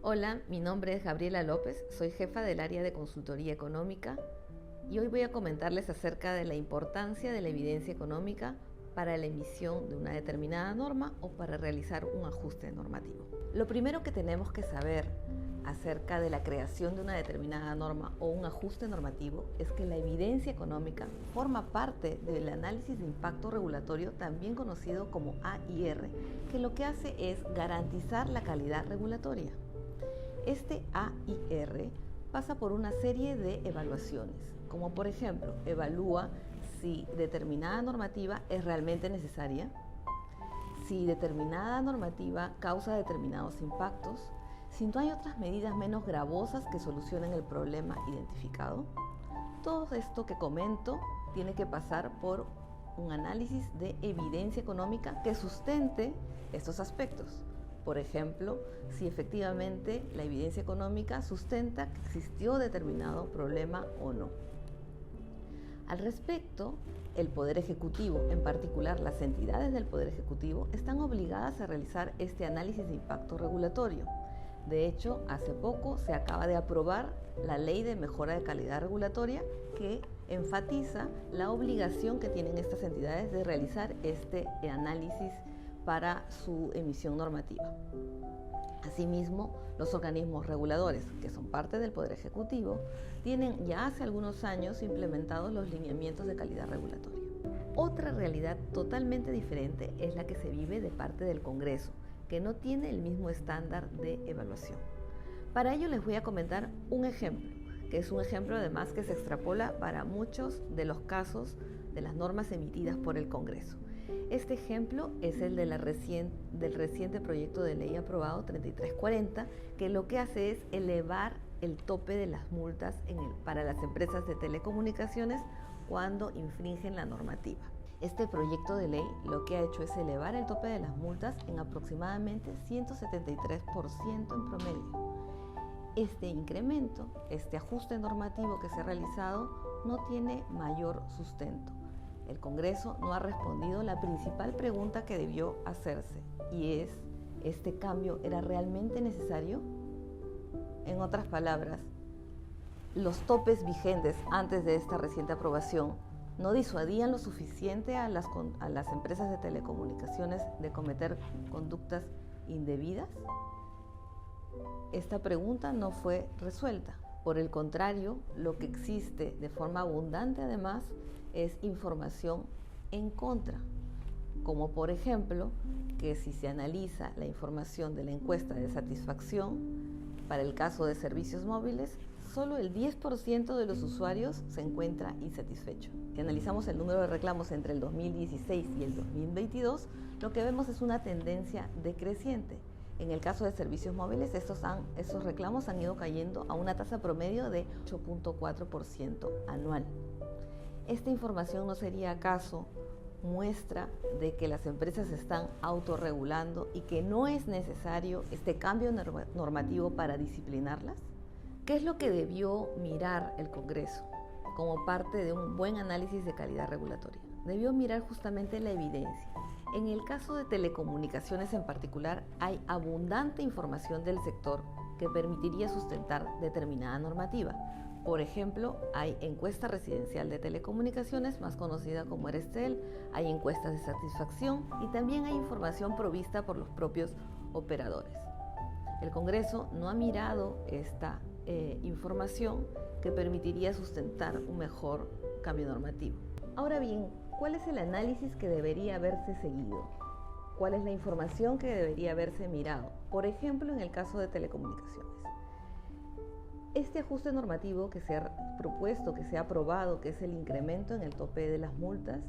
Hola, mi nombre es Gabriela López, soy jefa del área de consultoría económica y hoy voy a comentarles acerca de la importancia de la evidencia económica para la emisión de una determinada norma o para realizar un ajuste normativo. Lo primero que tenemos que saber acerca de la creación de una determinada norma o un ajuste normativo es que la evidencia económica forma parte del análisis de impacto regulatorio, también conocido como AIR, que lo que hace es garantizar la calidad regulatoria. Este AIR pasa por una serie de evaluaciones, como por ejemplo, evalúa si determinada normativa es realmente necesaria, si determinada normativa causa determinados impactos, si no hay otras medidas menos gravosas que solucionen el problema identificado. Todo esto que comento tiene que pasar por un análisis de evidencia económica que sustente estos aspectos. Por ejemplo, si efectivamente la evidencia económica sustenta que existió determinado problema o no. Al respecto, el Poder Ejecutivo, en particular las entidades del Poder Ejecutivo, están obligadas a realizar este análisis de impacto regulatorio. De hecho, hace poco se acaba de aprobar la Ley de Mejora de Calidad Regulatoria que enfatiza la obligación que tienen estas entidades de realizar este análisis para su emisión normativa. Asimismo, los organismos reguladores, que son parte del Poder Ejecutivo, tienen ya hace algunos años implementados los lineamientos de calidad regulatoria. Otra realidad totalmente diferente es la que se vive de parte del Congreso, que no tiene el mismo estándar de evaluación. Para ello les voy a comentar un ejemplo, que es un ejemplo además que se extrapola para muchos de los casos de las normas emitidas por el Congreso. Este ejemplo es el del reciente proyecto de ley aprobado 3340, que lo que hace es elevar el tope de las multas para las empresas de telecomunicaciones cuando infringen la normativa. Este proyecto de ley lo que ha hecho es elevar el tope de las multas en aproximadamente 173% en promedio. Este incremento, este ajuste normativo que se ha realizado, no tiene mayor sustento. El Congreso no ha respondido la principal pregunta que debió hacerse, y es: ¿este cambio era realmente necesario? En otras palabras, los topes vigentes antes de esta reciente aprobación no disuadían lo suficiente a las empresas de telecomunicaciones de cometer conductas indebidas. Esta pregunta no fue resuelta. Por el contrario, lo que existe de forma abundante además es información en contra, como por ejemplo que si se analiza la información de la encuesta de satisfacción para el caso de servicios móviles, solo el 10% de los usuarios se encuentra insatisfecho. Si analizamos el número de reclamos entre el 2016 y el 2022, lo que vemos es una tendencia decreciente. En el caso de servicios móviles, estos reclamos han ido cayendo a una tasa promedio de 8.4% anual. ¿Esta información no sería acaso muestra de que las empresas se están autorregulando y que no es necesario este cambio normativo para disciplinarlas? ¿Qué es lo que debió mirar el Congreso como parte de un buen análisis de calidad regulatoria? Debió mirar justamente la evidencia. En el caso de telecomunicaciones en particular, hay abundante información del sector que permitiría sustentar determinada normativa. Por ejemplo, hay encuesta residencial de telecomunicaciones, más conocida como Erestel, hay encuestas de satisfacción y también hay información provista por los propios operadores. El Congreso no ha mirado esta información que permitiría sustentar un mejor cambio normativo. Ahora bien, ¿cuál es el análisis que debería haberse seguido? ¿Cuál es la información que debería haberse mirado? Por ejemplo, en el caso de telecomunicaciones. Este ajuste normativo que se ha propuesto, que se ha aprobado, que es el incremento en el tope de las multas,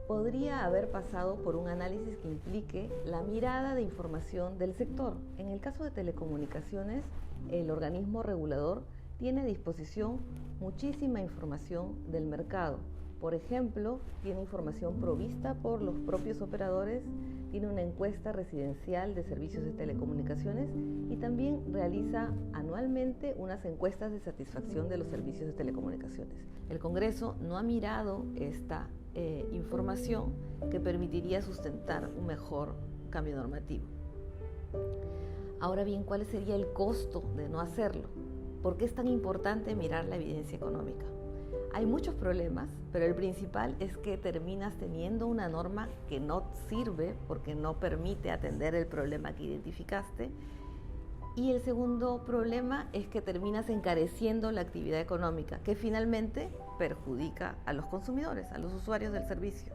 podría haber pasado por un análisis que implique la mirada de información del sector. En el caso de telecomunicaciones, el organismo regulador tiene a disposición muchísima información del mercado. Por ejemplo, tiene información provista por los propios operadores, tiene una encuesta residencial de servicios de telecomunicaciones y también realiza anualmente unas encuestas de satisfacción de los servicios de telecomunicaciones. El Congreso no ha mirado esta información que permitiría sustentar un mejor cambio normativo. Ahora bien, ¿cuál sería el costo de no hacerlo? ¿Por qué es tan importante mirar la evidencia económica? Hay muchos problemas, pero el principal es que terminas teniendo una norma que no sirve porque no permite atender el problema que identificaste. Y el segundo problema es que terminas encareciendo la actividad económica, que finalmente perjudica a los consumidores, a los usuarios del servicio.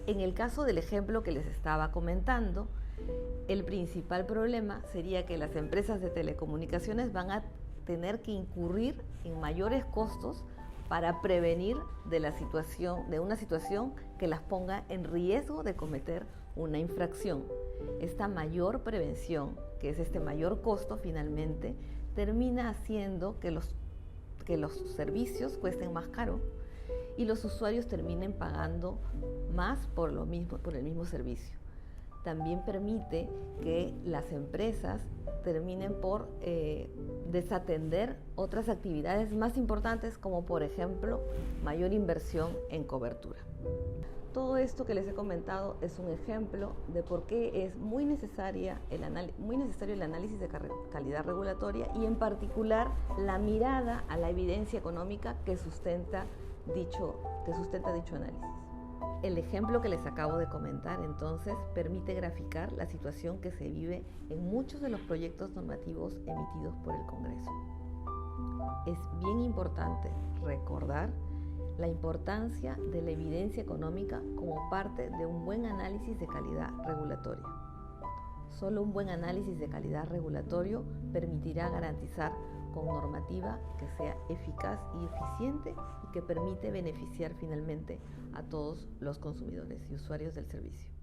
En el caso del ejemplo que les estaba comentando, el principal problema sería que las empresas de telecomunicaciones van a tener que incurrir en mayores costos para prevenir de una situación que las ponga en riesgo de cometer una infracción. Esta mayor prevención, que es este mayor costo, finalmente termina haciendo que los servicios cuesten más caro y los usuarios terminen pagando más por el mismo servicio. También permite que las empresas terminen por desatender otras actividades más importantes, como por ejemplo mayor inversión en cobertura. Todo esto que les he comentado es un ejemplo de por qué es muy necesario el análisis de calidad regulatoria y en particular la mirada a la evidencia económica que sustenta dicho análisis. El ejemplo que les acabo de comentar, entonces, permite graficar la situación que se vive en muchos de los proyectos normativos emitidos por el Congreso. Es bien importante recordar la importancia de la evidencia económica como parte de un buen análisis de calidad regulatoria. Solo un buen análisis de calidad regulatorio permitirá garantizar con normativa que sea eficaz y eficiente y que permite beneficiar finalmente a todos los consumidores y usuarios del servicio.